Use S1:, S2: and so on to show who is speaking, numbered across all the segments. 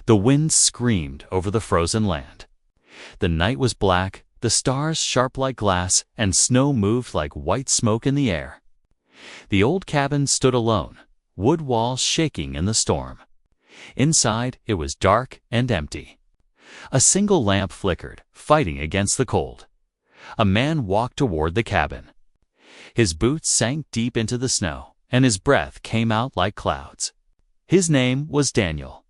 S1: The wind screamed over the frozen land. The night was black, the stars sharp like glass, and snow moved like white smoke in the air. The old cabin stood alone, wood walls shaking in the storm. Inside, it was dark and empty. A single lamp flickered, fighting against the cold. A man walked toward the cabin. His boots sank deep into the snow, and his breath came out like clouds. His name was Daniel.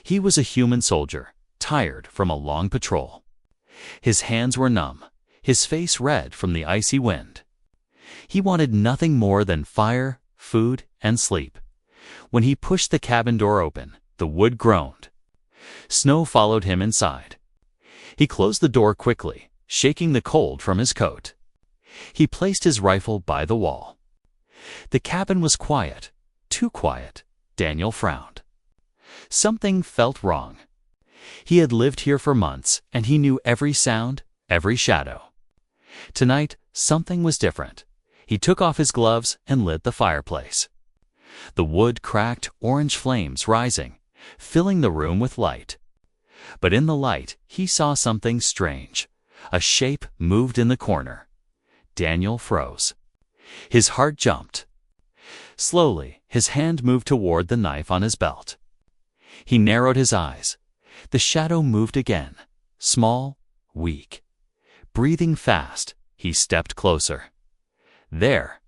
S1: He was a human soldier, tired from a long patrol. His hands were numb, his face red from the icy wind. He wanted nothing more than fire, food, and sleep. When he pushed the cabin door open, the wood groaned. Snow followed him inside. He closed the door quickly, shaking the cold from his coat. He placed his rifle by the wall. The cabin was quiet, too quiet. Daniel frowned. Something felt wrong. He had lived here for months, and he knew every sound, every shadow. Tonight, something was different. He took off his gloves and lit the fireplace. The wood cracked, orange flames rising, filling the room with light. But in the light, he saw something strange. A shape moved in the corner. Daniel froze. His heart jumped. Slowly, his hand moved toward the knife on his belt. He narrowed his eyes. The shadow moved again, small, weak. Breathing fast, he stepped closer. There,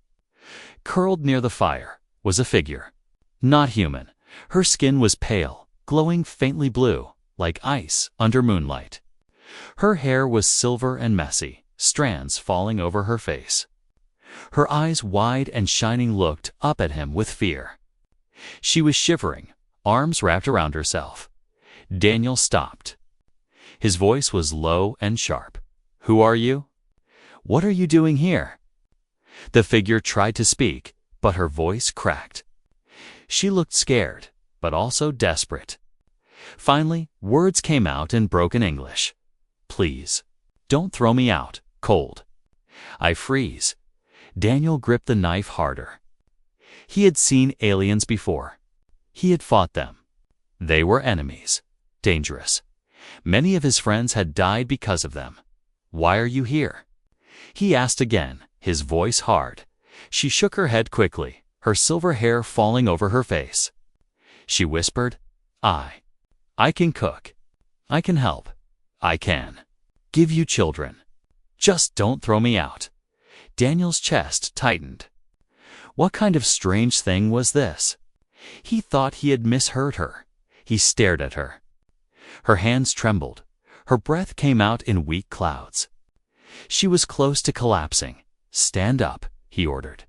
S1: curled near the fire, was a figure. Not human. Her skin was pale, glowing faintly blue, like ice under moonlight. Her hair was silver and messy, strands falling over her face. Her eyes, wide and shining, looked up at him with fear. She was shivering, arms wrapped around herself. Daniel stopped. His voice was low and sharp. "Who are you? What are you doing here?" The figure tried to speak, but her voice cracked. She looked scared, but also desperate. Finally, words came out in broken English. "Please, don't throw me out, cold. I freeze." Daniel gripped the knife harder. He had seen aliens before. He had fought them. They were enemies, dangerous. Many of his friends had died because of them. "Why are you here?" he asked again, his voice hard. She shook her head quickly, her silver hair falling over her face. She whispered, I can cook. I can help. I can give you children. Just don't throw me out." Daniel's chest tightened. What kind of strange thing was this? He thought he had misheard her. He stared at her. Her hands trembled. Her breath came out in weak clouds. She was close to collapsing. "Stand up," he ordered.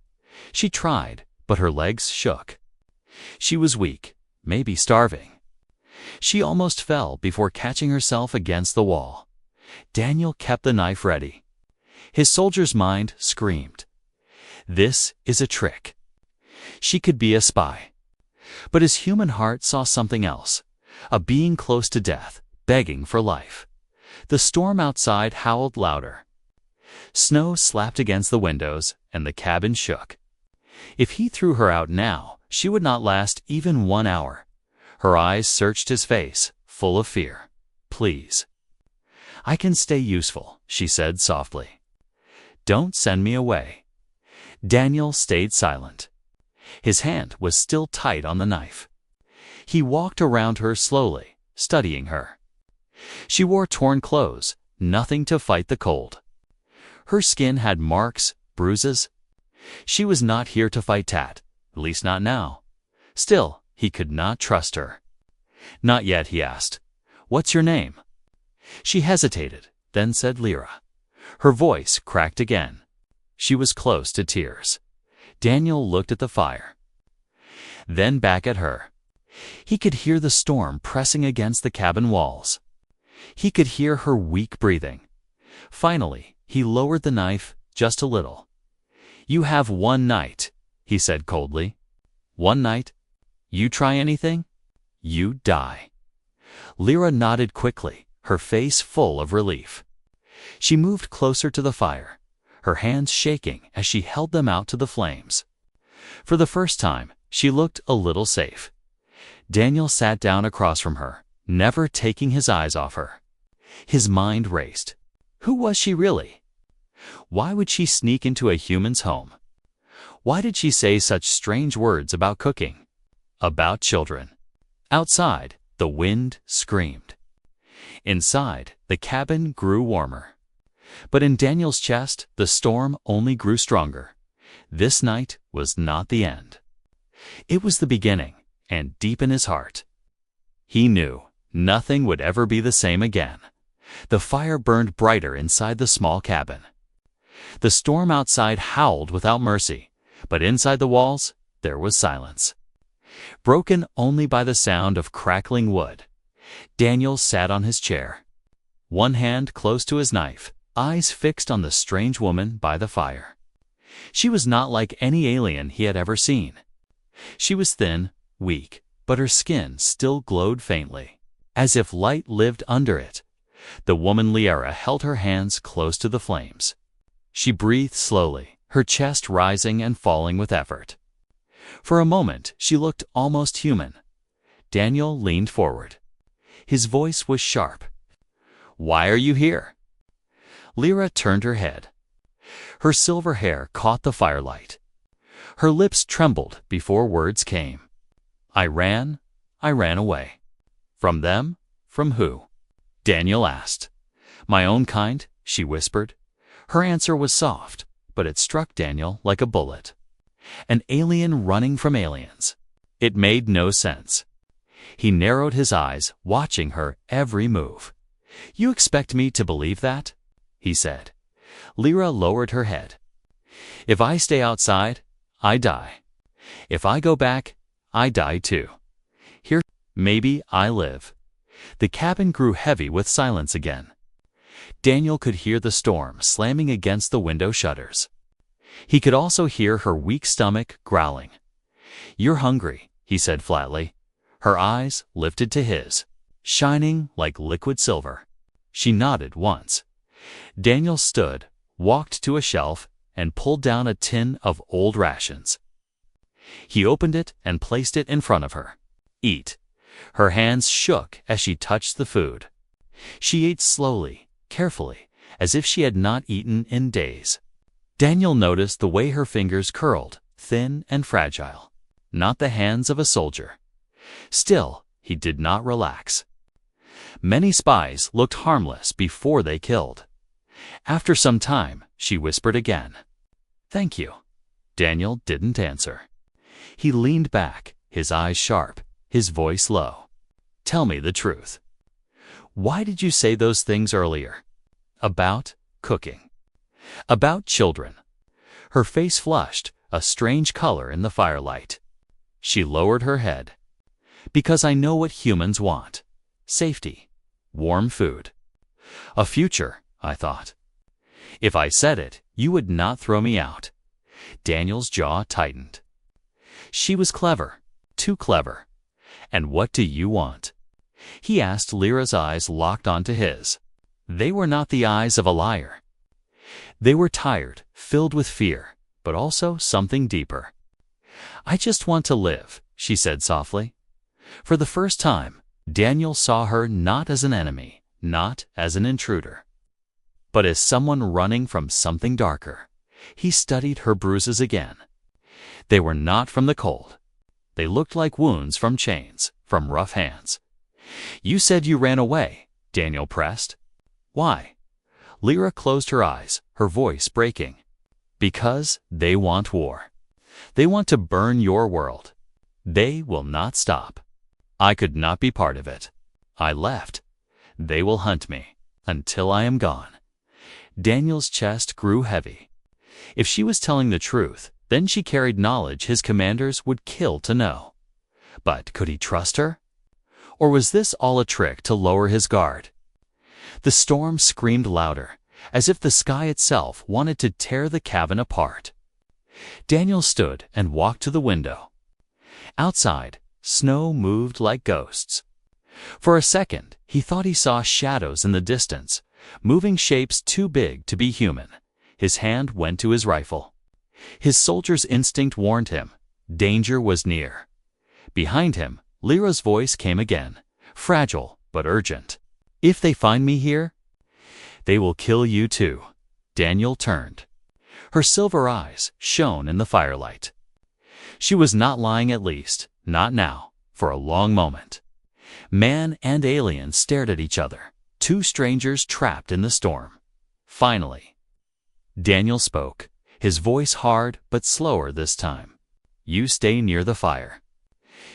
S1: She tried, but her legs shook. She was weak, maybe starving. She almost fell before catching herself against the wall. Daniel kept the knife ready. His soldier's mind screamed. This is a trick. She could be a spy. But his human heart saw something else, a being close to death, begging for life. The storm outside howled louder. Snow slapped against the windows, and the cabin shook. If he threw her out now, she would not last even 1 hour. Her eyes searched his face, full of fear. "Please. I can stay useful," she said softly. "Don't send me away." Daniel stayed silent. His hand was still tight on the knife. He walked around her slowly, studying her. She wore torn clothes, nothing to fight the cold. Her skin had marks, bruises. She was not here to fight Tat, at least not now. Still, he could not trust her. "Not yet," he asked. "What's your name?" She hesitated, then said Lyra. Her voice cracked again. She was close to tears. Daniel looked at the fire, then back at her. He could hear the storm pressing against the cabin walls. He could hear her weak breathing. Finally, he lowered the knife just a little. "You have 1 night," he said coldly. "1 night? You try anything, you die." Lyra nodded quickly, her face full of relief. She moved closer to the fire, her hands shaking as she held them out to the flames. For the first time, she looked a little safe. Daniel sat down across from her, never taking his eyes off her. His mind raced. Who was she really? Why would she sneak into a human's home? Why did she say such strange words about cooking? About children? Outside, the wind screamed. Inside, the cabin grew warmer. But in Daniel's chest, the storm only grew stronger. This night was not the end. It was the beginning, and deep in his heart, he knew nothing would ever be the same again. The fire burned brighter inside the small cabin. The storm outside howled without mercy, but inside the walls there was silence. Broken only by the sound of crackling wood, Daniel sat on his chair, one hand close to his knife, eyes fixed on the strange woman by the fire. She was not like any alien he had ever seen. She was thin, weak, but her skin still glowed faintly, as if light lived under it. The woman Liara held her hands close to the flames. She breathed slowly, her chest rising and falling with effort. For a moment, she looked almost human. Daniel leaned forward. His voice was sharp. "Why are you here?" Lyra turned her head. Her silver hair caught the firelight. Her lips trembled before words came. I ran away. From them? From who? Daniel asked. My own kind, she whispered. Her answer was soft, but it struck Daniel like a bullet. An alien running from aliens. It made no sense. He narrowed his eyes, watching her every move. You expect me to believe that? He said. Lyra lowered her head. If I stay outside, I die. If I go back, I die too. Here, maybe I live. The cabin grew heavy with silence again. Daniel could hear the storm slamming against the window shutters. He could also hear her weak stomach growling. You're hungry, he said flatly. Her eyes lifted to his, shining like liquid silver. She nodded once. Daniel stood, walked to a shelf, and pulled down a tin of old rations. He opened it and placed it in front of her. Eat. Her hands shook as she touched the food. She ate slowly, carefully, as if she had not eaten in days. Daniel noticed the way her fingers curled, thin and fragile, not the hands of a soldier. Still, he did not relax. Many spies looked harmless before they killed. After some time, she whispered again. Thank you. Daniel didn't answer. He leaned back, his eyes sharp, his voice low. Tell me the truth. Why did you say those things earlier? About cooking. About children. Her face flushed, a strange color in the firelight. She lowered her head. Because I know what humans want. Safety. Warm food. A future, I thought. If I said it, you would not throw me out. Daniel's jaw tightened. She was clever. Too clever. And what do you want? He asked. Lyra's eyes locked onto his. They were not the eyes of a liar. They were tired, filled with fear, but also something deeper. I just want to live, she said softly. For the first time, Daniel saw her not as an enemy, not as an intruder, but as someone running from something darker. He studied her bruises again. They were not from the cold. They looked like wounds from chains, from rough hands. You said you ran away, Daniel pressed. Why? Lyra closed her eyes, her voice breaking. Because they want war. They want to burn your world. They will not stop. I could not be part of it. I left. They will hunt me until I am gone. Daniel's chest grew heavy. If she was telling the truth, then she carried knowledge his commanders would kill to know. But could he trust her? Or was this all a trick to lower his guard? The storm screamed louder, as if the sky itself wanted to tear the cabin apart. Daniel stood and walked to the window. Outside, snow moved like ghosts. For a second, he thought he saw shadows in the distance, moving shapes too big to be human. His hand went to his rifle. His soldier's instinct warned him. Danger was near. Behind him, Lyra's voice came again, fragile but urgent. If they find me here, they will kill you too. Daniel turned. Her silver eyes shone in the firelight. She was not lying, at least, not now, for a long moment. Man and alien stared at each other, two strangers trapped in the storm. Finally, Daniel spoke, his voice hard but slower this time. You stay near the fire.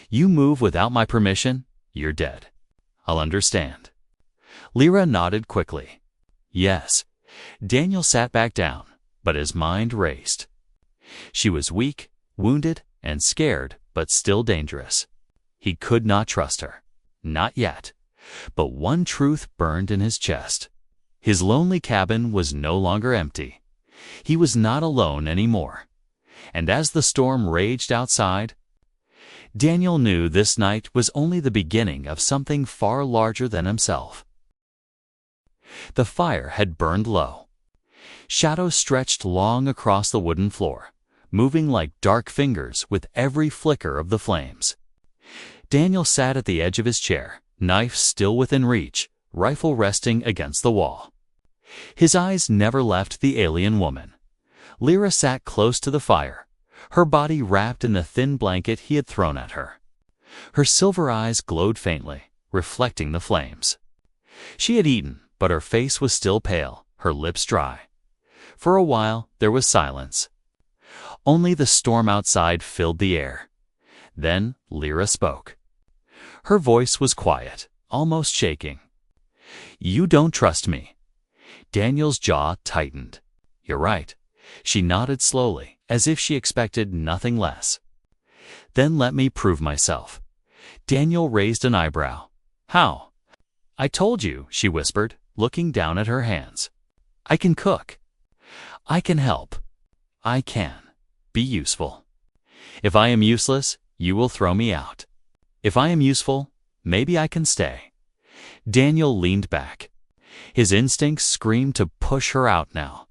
S1: You move without my permission, you're dead. I'll understand. Lyra nodded quickly. Yes. Daniel sat back down, but his mind raced. She was weak, wounded, and scared, but still dangerous. He could not trust her. Not yet. But one truth burned in his chest. His lonely cabin was no longer empty. He was not alone anymore. And as the storm raged outside, Daniel knew this night was only the beginning of something far larger than himself. The fire had burned low. Shadows stretched long across the wooden floor, moving like dark fingers with every flicker of the flames. Daniel sat at the edge of his chair, knife still within reach, rifle resting against the wall. His eyes never left the alien woman. Lyra sat close to the fire, her body wrapped in the thin blanket he had thrown at her. Her silver eyes glowed faintly, reflecting the flames. She had eaten, but her face was still pale, her lips dry. For a while there was silence. Only the storm outside filled the air. Then Lyra spoke. Her voice was quiet, almost shaking. You don't trust me. Daniel's jaw tightened. You're right. She nodded slowly, as if she expected nothing less. Then let me prove myself. Daniel raised an eyebrow. How? I told you, she whispered, looking down at her hands. I can cook. I can help. I can be useful. If I am useless, you will throw me out. If I am useful, maybe I can stay. Daniel leaned back. His instincts screamed to push her out now.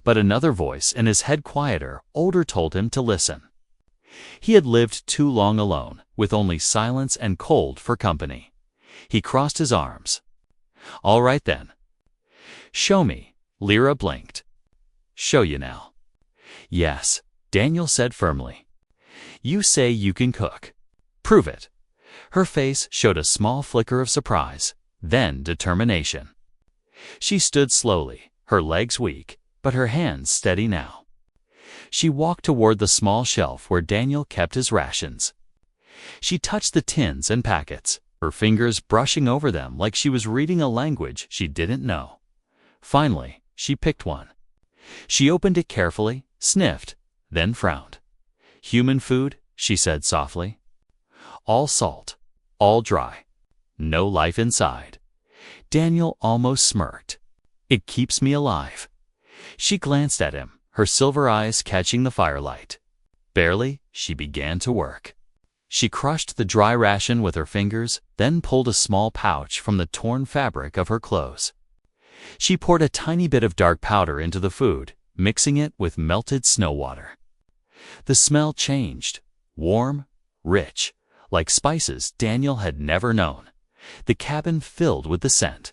S1: But another voice in his head, quieter, older, told him to listen. He had lived too long alone, with only silence and cold for company. He crossed his arms. All right then. Show me. Lyra blinked. Show you now. Yes, Daniel said firmly. You say you can cook. Prove it. Her face showed a small flicker of surprise, then determination. She stood slowly, her legs weak, but her hands steady now. She walked toward the small shelf where Daniel kept his rations. She touched the tins and packets, her fingers brushing over them like she was reading a language she didn't know. Finally, she picked one. She opened it carefully, sniffed, then frowned. Human food, she said softly. All salt, all dry, no life inside. Daniel almost smirked. It keeps me alive. She glanced at him, her silver eyes catching the firelight. Barely, she began to work. She crushed the dry ration with her fingers, then pulled a small pouch from the torn fabric of her clothes. She poured a tiny bit of dark powder into the food, mixing it with melted snow water. The smell changed, warm, rich, like spices Daniel had never known. The cabin filled with the scent.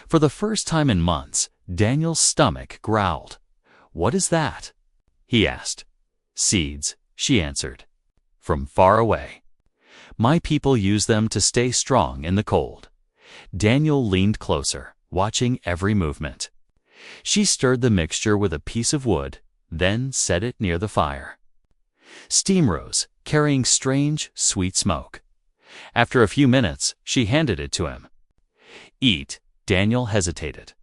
S1: For the first time in months, Daniel's stomach growled. What is that? He asked. Seeds, she answered. From far away. My people use them to stay strong in the cold. Daniel leaned closer, watching every movement. She stirred the mixture with a piece of wood, then set it near the fire. Steam rose, carrying strange, sweet smoke. After a few minutes, she handed it to him. Eat, Daniel hesitated.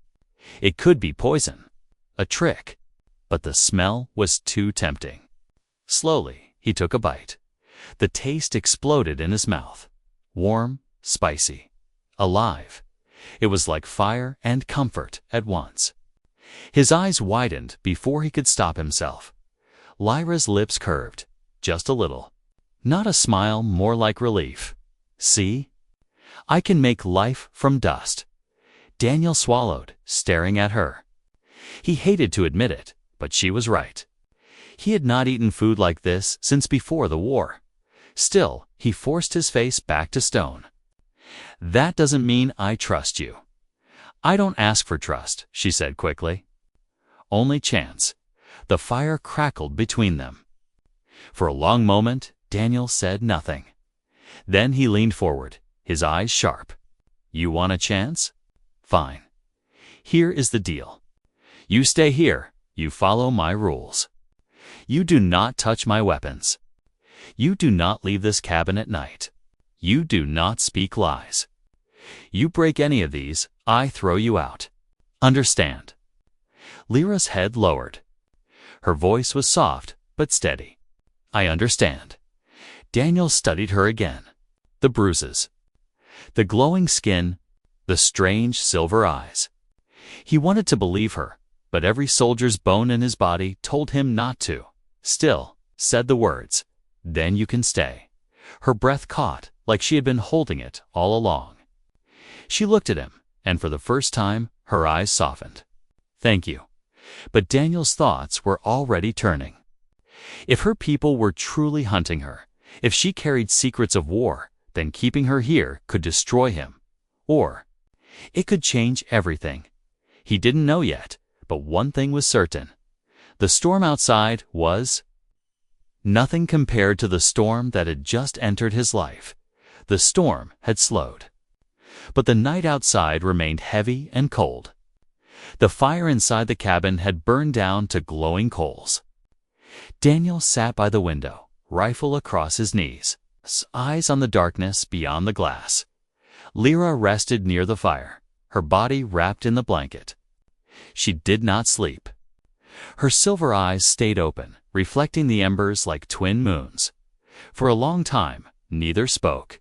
S1: It could be poison, a trick, but the smell was too tempting. Slowly, he took a bite. The taste exploded in his mouth. Warm, spicy, alive. It was like fire and comfort at once. His eyes widened before he could stop himself. Lyra's lips curved, just a little. Not a smile, more like relief. See? I can make life from dust. Daniel swallowed, staring at her. He hated to admit it, but she was right. He had not eaten food like this since before the war. Still, he forced his face back to stone. That doesn't mean I trust you. I don't ask for trust, she said quickly. Only chance. The fire crackled between them. For a long moment, Daniel said nothing. Then he leaned forward, his eyes sharp. You want a chance? Fine. Here is the deal. You stay here. You follow my rules. You do not touch my weapons. You do not leave this cabin at night. You do not speak lies. You break any of these, I throw you out. Understand? Lyra's head lowered. Her voice was soft but steady. I understand. Daniel studied her again. The bruises, the glowing skin, the strange silver eyes. He wanted to believe her, but every soldier's bone in his body told him not to. Still, said the words, then you can stay. Her breath caught, like she had been holding it all along. She looked at him, and for the first time, her eyes softened. Thank you. But Daniel's thoughts were already turning. If her people were truly hunting her, if she carried secrets of war, then keeping her here could destroy him. Or it could change everything. He didn't know yet, but one thing was certain. The storm outside was nothing compared to the storm that had just entered his life. The storm had slowed. But the night outside remained heavy and cold. The fire inside the cabin had burned down to glowing coals. Daniel sat by the window, rifle across his knees, eyes on the darkness beyond the glass. Lyra rested near the fire, her body wrapped in the blanket. She did not sleep. Her silver eyes stayed open, reflecting the embers like twin moons. For a long time, neither spoke.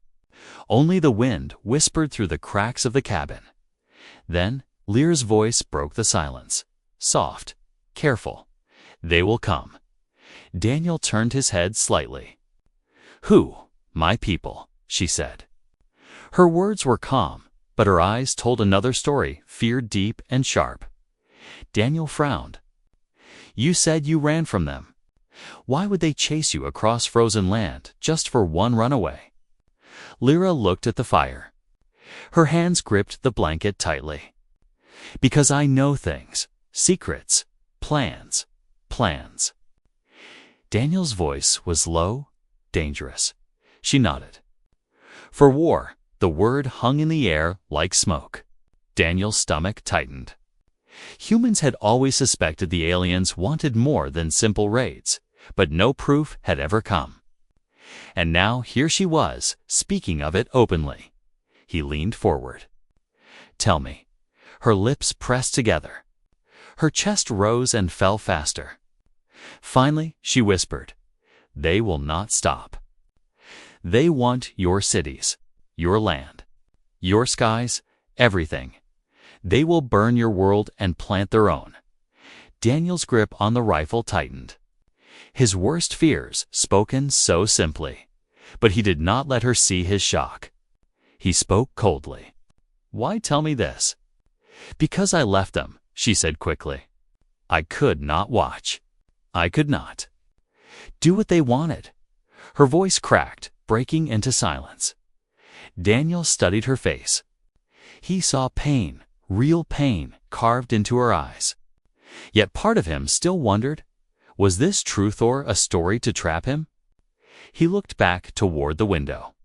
S1: Only the wind whispered through the cracks of the cabin. Then, Lyra's voice broke the silence. Soft, careful. They will come. Daniel turned his head slightly. Who? My people, she said. Her words were calm, but her eyes told another story, fear deep and sharp. Daniel frowned. You said you ran from them. Why would they chase you across frozen land just for one runaway? Lyra looked at the fire. Her hands gripped the blanket tightly. Because I know things, secrets, plans. Daniel's voice was low, dangerous. She nodded. For war, the word hung in the air like smoke. Daniel's stomach tightened. Humans had always suspected the aliens wanted more than simple raids, but no proof had ever come. And now here she was, speaking of it openly. He leaned forward. Tell me. Her lips pressed together. Her chest rose and fell faster. Finally, she whispered, They will not stop. They want your cities, your land, your skies, everything. They will burn your world and plant their own. Daniel's grip on the rifle tightened. His worst fears spoken so simply, but he did not let her see his shock. He spoke coldly. Why tell me this? Because I left them, she said quickly. I could not watch. I could not. Do what they wanted. Her voice cracked, breaking into silence. Daniel studied her face. He saw pain, real pain, carved into her eyes. Yet part of him still wondered, was this truth or a story to trap him? He looked back toward the window.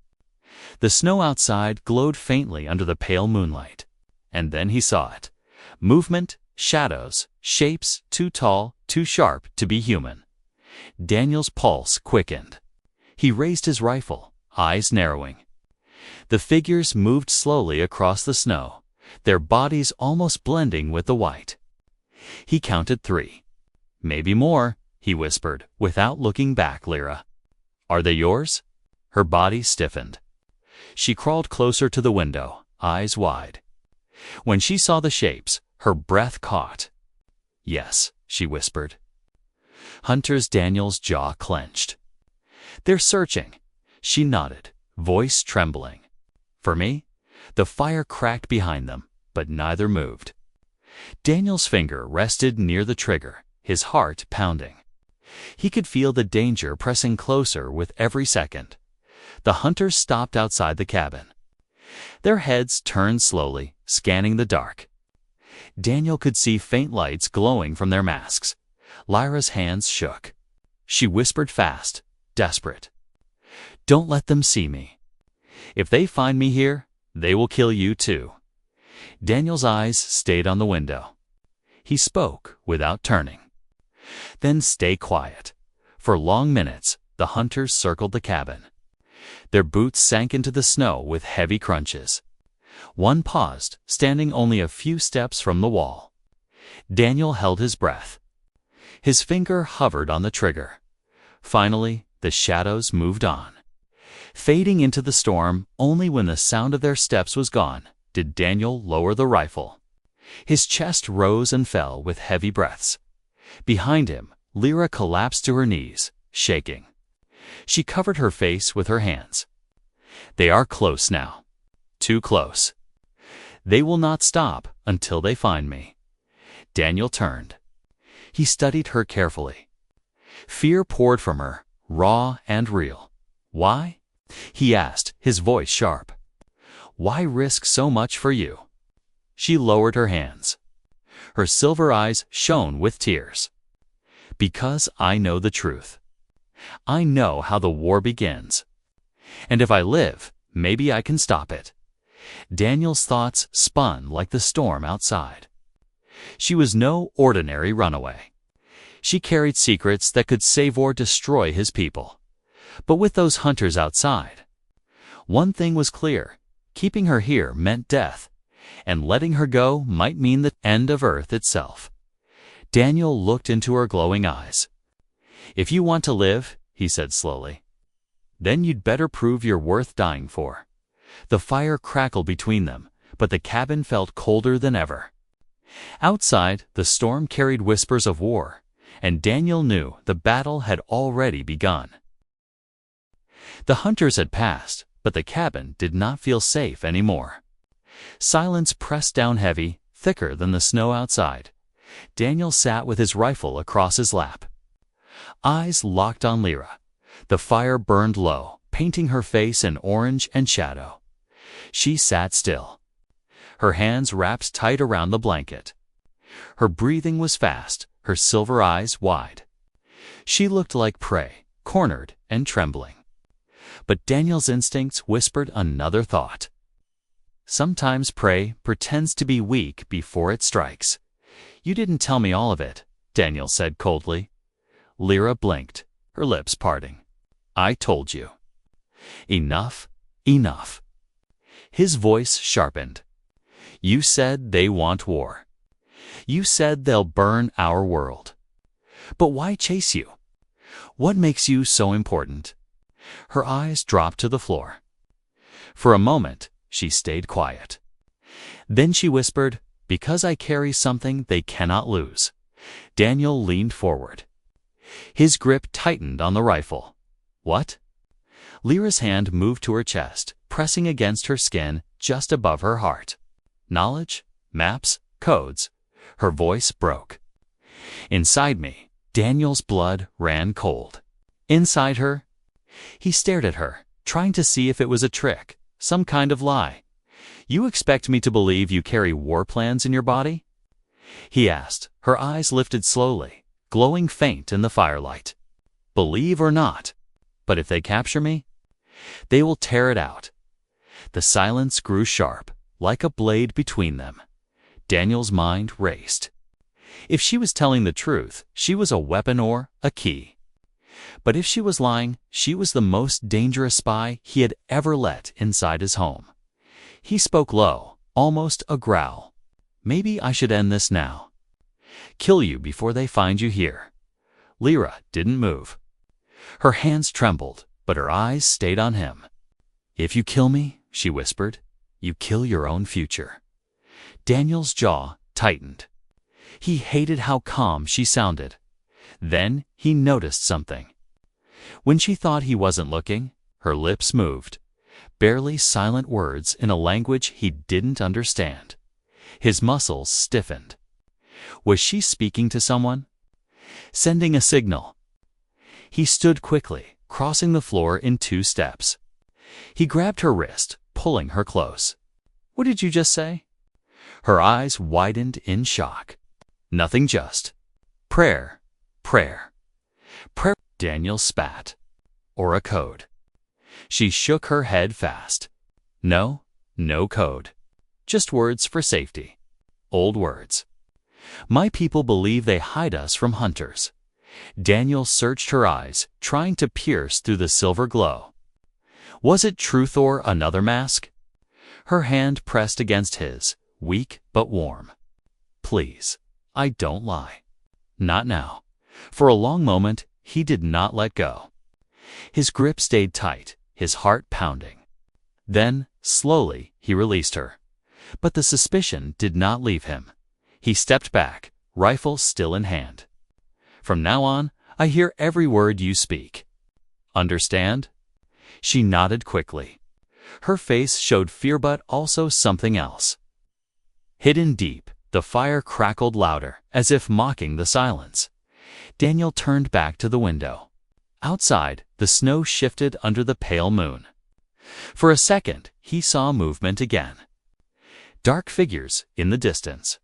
S1: The snow outside glowed faintly under the pale moonlight. And then he saw it. Movement, shadows, shapes too tall, too sharp to be human. Daniel's pulse quickened. He raised his rifle, eyes narrowing. The figures moved slowly across the snow, their bodies almost blending with the white. He counted 3. Maybe more, he whispered, without looking back. Lyra. Are they yours? Her body stiffened. She crawled closer to the window, eyes wide. When she saw the shapes, her breath caught. Yes, she whispered. Hunter's Daniel's jaw clenched. They're searching. She nodded, voice trembling. For me? The fire cracked behind them, but neither moved. Daniel's finger rested near the trigger, his heart pounding. He could feel the danger pressing closer with every second. The hunters stopped outside the cabin. Their heads turned slowly, scanning the dark. Daniel could see faint lights glowing from their masks. Lyra's hands shook. She whispered fast, desperate. "Don't let them see me. If they find me here, they will kill you too." Daniel's eyes stayed on the window. He spoke without turning. "Then stay quiet." For long minutes, the hunters circled the cabin. Their boots sank into the snow with heavy crunches. One paused, standing only a few steps from the wall. Daniel held his breath. His finger hovered on the trigger. Finally, the shadows moved on. Fading into the storm, only when the sound of their steps was gone did Daniel lower the rifle. His chest rose and fell with heavy breaths. Behind him, Lyra collapsed to her knees, shaking. She covered her face with her hands. "They are close now. Too close. They will not stop until they find me." Daniel turned. He studied her carefully. Fear poured from her, raw and real. "Why?" he asked, his voice sharp. "Why risk so much for you?" She lowered her hands. Her silver eyes shone with tears. "Because I know the truth. I know how the war begins. And if I live, maybe I can stop it." Daniel's thoughts spun like the storm outside. She was no ordinary runaway. She carried secrets that could save or destroy his people. But with those hunters outside, one thing was clear: keeping her here meant death, and letting her go might mean the end of Earth itself. Daniel looked into her glowing eyes. "If you want to live," he said slowly, "then you'd better prove you're worth dying for." The fire crackled between them, but the cabin felt colder than ever. Outside, the storm carried whispers of war, and Daniel knew the battle had already begun. The hunters had passed, but the cabin did not feel safe anymore. Silence pressed down heavy, thicker than the snow outside. Daniel sat with his rifle across his lap. Eyes locked on Lyra. The fire burned low, painting her face in orange and shadow. She sat still, her hands wrapped tight around the blanket. Her breathing was fast, her silver eyes wide. She looked like prey, cornered and trembling. But Daniel's instincts whispered another thought. Sometimes prey pretends to be weak before it strikes. "You didn't tell me all of it," Daniel said coldly. Lyra blinked, her lips parting. "I told you." "Enough, enough." His voice sharpened. "You said they want war. You said they'll burn our world. But why chase you? What makes you so important?" Her eyes dropped to the floor. For a moment, she stayed quiet. Then she whispered, "Because I carry something they cannot lose." Daniel leaned forward. His grip tightened on the rifle. "What?" Lyra's hand moved to her chest, pressing against her skin just above her heart. "Knowledge? Maps? Codes?" Her voice broke. Inside me, Daniel's blood ran cold. Inside her, he stared at her, trying to see if it was a trick, some kind of lie. "You expect me to believe you carry war plans in your body?" he asked, her eyes lifted slowly, glowing faint in the firelight. "Believe or not, but if they capture me, they will tear it out." The silence grew sharp, like a blade between them. Daniel's mind raced. If she was telling the truth, she was a weapon or a key. But if she was lying, she was the most dangerous spy he had ever let inside his home. He spoke low, almost a growl. "Maybe I should end this now. Kill you before they find you here." Lyra didn't move. Her hands trembled, but her eyes stayed on him. "If you kill me," she whispered, "you kill your own future." Daniel's jaw tightened. He hated how calm she sounded. Then he noticed something. When she thought he wasn't looking, her lips moved, barely silent words in a language he didn't understand. His muscles stiffened. Was she speaking to someone? Sending a signal? He stood quickly, crossing the floor in 2 steps. He grabbed her wrist, pulling her close. "What did you just say?" Her eyes widened in shock. "Nothing, just prayer, prayer, prayer." Daniel spat. "Or a code." She shook her head fast. "No, no code. Just words for safety. Old words. My people believe they hide us from hunters." Daniel searched her eyes, trying to pierce through the silver glow. Was it truth or another mask? Her hand pressed against his, weak but warm. "Please, I don't lie." Not now. For a long moment, he did not let go. His grip stayed tight, his heart pounding. Then, slowly, he released her. But the suspicion did not leave him. He stepped back, rifle still in hand. "From now on, I hear every word you speak. Understand?" She nodded quickly. Her face showed fear but also something else. Hidden deep, the fire crackled louder, as if mocking the silence. Daniel turned back to the window. Outside, the snow shifted under the pale moon. For a second, he saw movement again. Dark figures in the distance.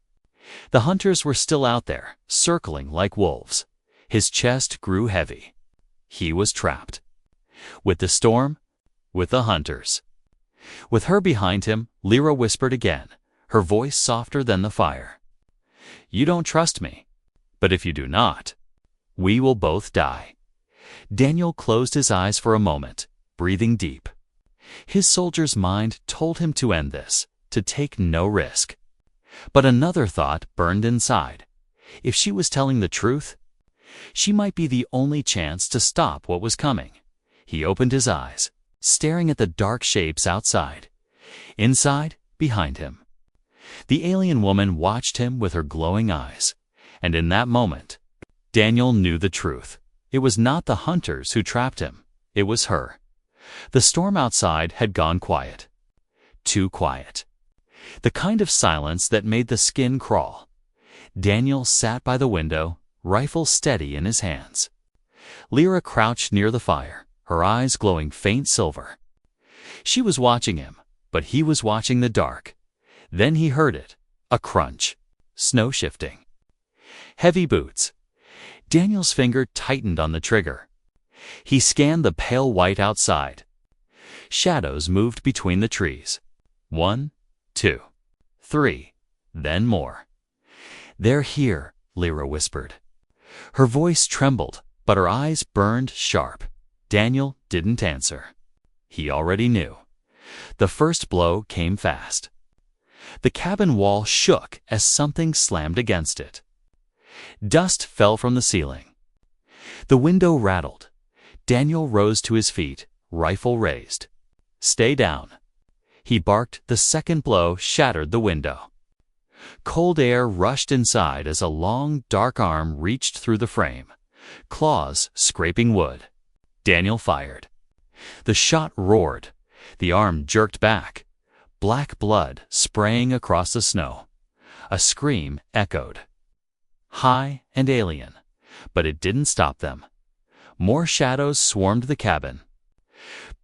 S1: The hunters were still out there, circling like wolves. His chest grew heavy. He was trapped. With the storm, with the hunters. With her behind him, Lyra whispered again, her voice softer than the fire. "You don't trust me. But if you do not, we will both die." Daniel closed his eyes for a moment, breathing deep. His soldier's mind told him to end this, to take no risk. But another thought burned inside. If she was telling the truth, she might be the only chance to stop what was coming. He opened his eyes, staring at the dark shapes outside. Inside, behind him. The alien woman watched him with her glowing eyes. And in that moment, Daniel knew the truth. It was not the hunters who trapped him. It was her. The storm outside had gone quiet. Too quiet. The kind of silence that made the skin crawl. Daniel sat by the window, rifle steady in his hands. Lyra crouched near the fire, her eyes glowing faint silver. She was watching him, but he was watching the dark. Then he heard it, a crunch, snow shifting. Heavy boots. Daniel's finger tightened on the trigger. He scanned the pale white outside. Shadows moved between the trees. 1, 2, 3, then more. "They're here," Lyra whispered. Her voice trembled, but her eyes burned sharp. Daniel didn't answer. He already knew. The first blow came fast. The cabin wall shook as something slammed against it. Dust fell from the ceiling. The window rattled. Daniel rose to his feet, rifle raised. "Stay down." He barked. The second blow shattered the window. Cold air rushed inside as a long, dark arm reached through the frame, claws scraping wood. Daniel fired. The shot roared. The arm jerked back, black blood spraying across the snow. A scream echoed. High and alien, but it didn't stop them. More shadows swarmed the cabin.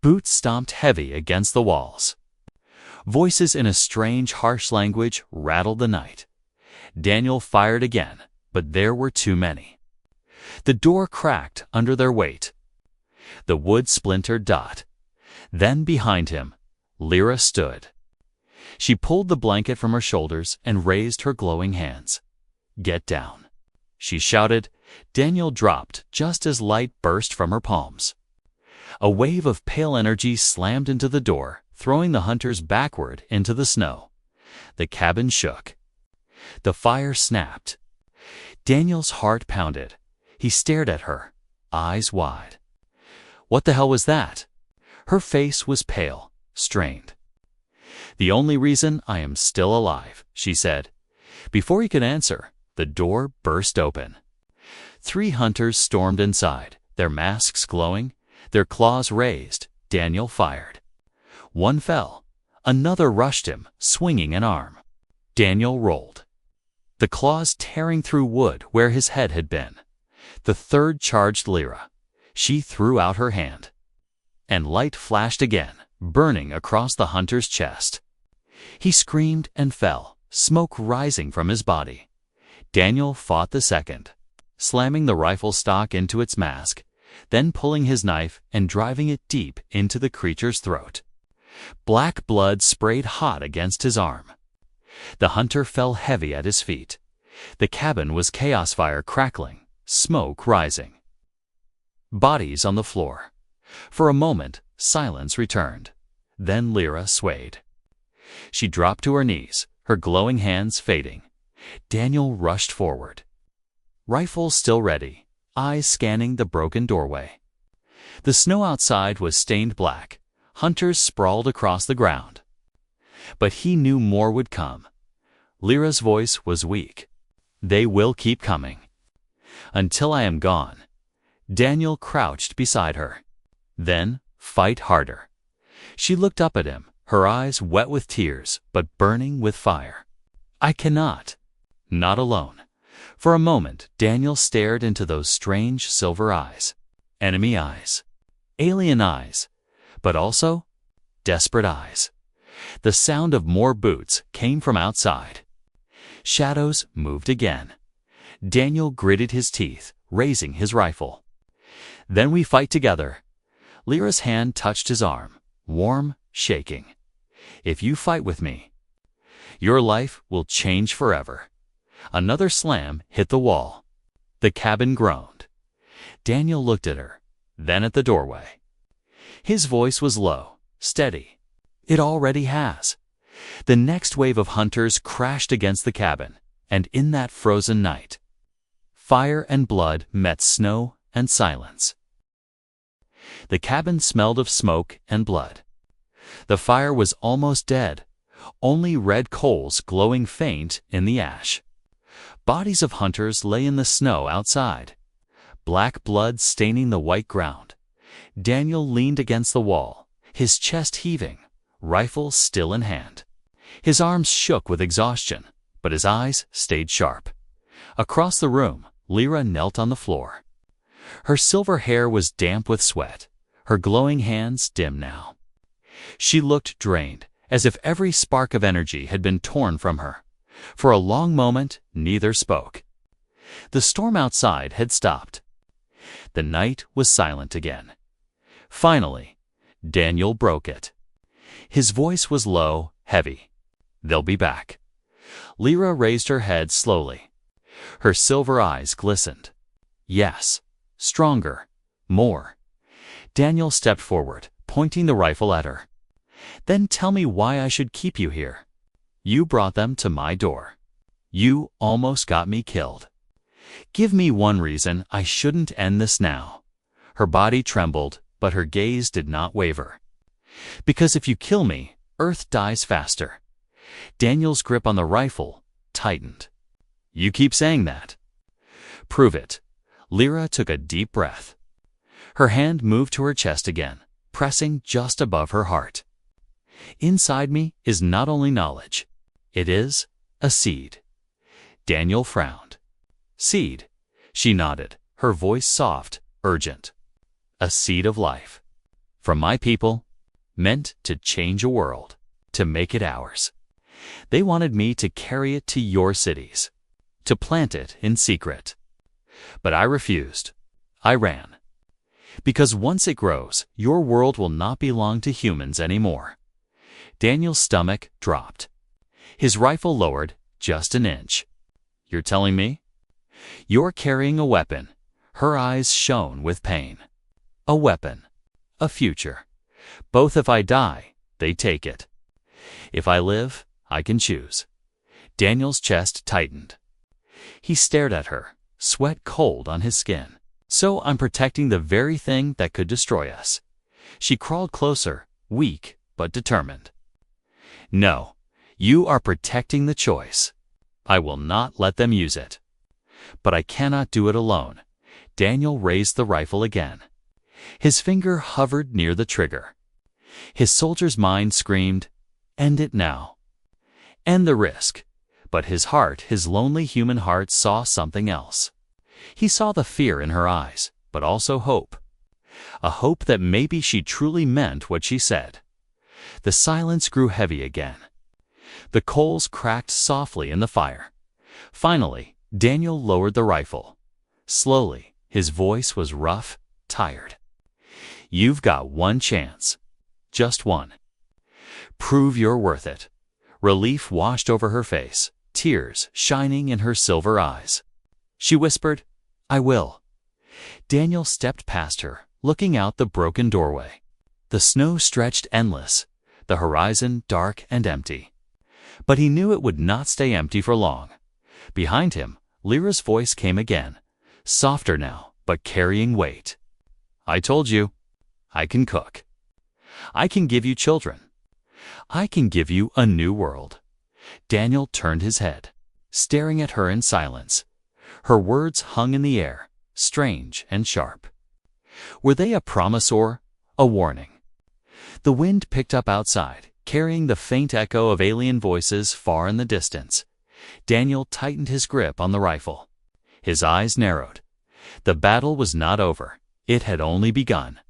S1: Boots stomped heavy against the walls. Voices in a strange, harsh language rattled the night. Daniel fired again, but there were too many. The door cracked under their weight. The wood splintered. Then behind him, Lyra stood. She pulled the blanket from her shoulders and raised her glowing hands. "Get down," she shouted. Daniel dropped just as light burst from her palms. A wave of pale energy slammed into the door, throwing the hunters backward into the snow. The cabin shook. The fire snapped. Daniel's heart pounded. He stared at her, eyes wide. What the hell was that? Her face was pale, strained. "The only reason I am still alive," she said. Before he could answer, the door burst open. 3 hunters stormed inside, their masks glowing, their claws raised. Daniel fired. One fell. Another rushed him, swinging an arm. Daniel rolled, the claws tearing through wood where his head had been. The third charged Lyra. She threw out her hand. And light flashed again, burning across the hunter's chest. He screamed and fell, smoke rising from his body. Daniel fought the second, slamming the rifle stock into its mask, then pulling his knife and driving it deep into the creature's throat. Black blood sprayed hot against his arm. The hunter fell heavy at his feet. The cabin was chaos fire crackling, smoke rising. Bodies on the floor. For a moment, silence returned. Then Lyra swayed. She dropped to her knees, her glowing hands fading. Daniel rushed forward. Rifle still ready, eyes scanning the broken doorway. The snow outside was stained black. Hunters sprawled across the ground. But he knew more would come. Lyra's voice was weak. They will keep coming. Until I am gone. Daniel crouched beside her. Then, fight harder. She looked up at him, her eyes wet with tears, but burning with fire. I cannot. Not alone. For a moment, Daniel stared into those strange silver eyes. Enemy eyes. Alien eyes. But also, desperate eyes. The sound of more boots came from outside. Shadows moved again. Daniel gritted his teeth, raising his rifle. Then we fight together. Lyra's hand touched his arm, warm, shaking. If you fight with me, your life will change forever. Another slam hit the wall. The cabin groaned. Daniel looked at her, then at the doorway. His voice was low, steady. It already has. The next wave of hunters crashed against the cabin, and in that frozen night, fire and blood met snow and silence. The cabin smelled of smoke and blood. The fire was almost dead, only red coals glowing faint in the ash. Bodies of hunters lay in the snow outside, black blood staining the white ground. Daniel leaned against the wall, his chest heaving, rifle still in hand. His arms shook with exhaustion, but his eyes stayed sharp. Across the room, Lyra knelt on the floor. Her silver hair was damp with sweat, her glowing hands dim now. She looked drained, as if every spark of energy had been torn from her. For a long moment, neither spoke. The storm outside had stopped. The night was silent again. Finally, Daniel broke it. His voice was low, heavy. They'll be back. Lyra raised her head slowly. Her silver eyes glistened. Yes, stronger, more. Daniel stepped forward, pointing the rifle at her. Then tell me why I should keep you here. You brought them to my door. You almost got me killed. Give me one reason I shouldn't end this now. Her body trembled, but her gaze did not waver. Because if you kill me, Earth dies faster. Daniel's grip on the rifle tightened. You keep saying that. Prove it. Lyra took a deep breath. Her hand moved to her chest again, pressing just above her heart. Inside me is not only knowledge. It is a seed. Daniel frowned. Seed. She nodded, her voice soft, urgent. A seed of life. From my people, meant to change a world, to make it ours. They wanted me to carry it to your cities, to plant it in secret. But I refused. I ran. Because once it grows, your world will not belong to humans anymore. Daniel's stomach dropped. His rifle lowered just an inch. You're telling me? You're carrying a weapon. Her eyes shone with pain. A weapon. A future. Both if I die, they take it. If I live, I can choose. Daniel's chest tightened. He stared at her, sweat cold on his skin. So I'm protecting the very thing that could destroy us. She crawled closer, weak but determined. No, you are protecting the choice. I will not let them use it. But I cannot do it alone. Daniel raised the rifle again. His finger hovered near the trigger. His soldier's mind screamed, end it now. End the risk. But his heart, his lonely human heart, saw something else. He saw the fear in her eyes, but also hope. A hope that maybe she truly meant what she said. The silence grew heavy again. The coals cracked softly in the fire. Finally, Daniel lowered the rifle. Slowly, his voice was rough, tired. "You've got one chance. Just one. Prove you're worth it." Relief washed over her face, tears shining in her silver eyes. She whispered, "I will." Daniel stepped past her, looking out the broken doorway. The snow stretched endless, the horizon dark and empty. But he knew it would not stay empty for long. Behind him, Lyra's voice came again, softer now, but carrying weight. "I told you. I can cook. I can give you children. I can give you a new world." Daniel turned his head, staring at her in silence. Her words hung in the air, strange and sharp. Were they a promise or a warning? The wind picked up outside, carrying the faint echo of alien voices far in the distance. Daniel tightened his grip on the rifle. His eyes narrowed. The battle was not over. It had only begun.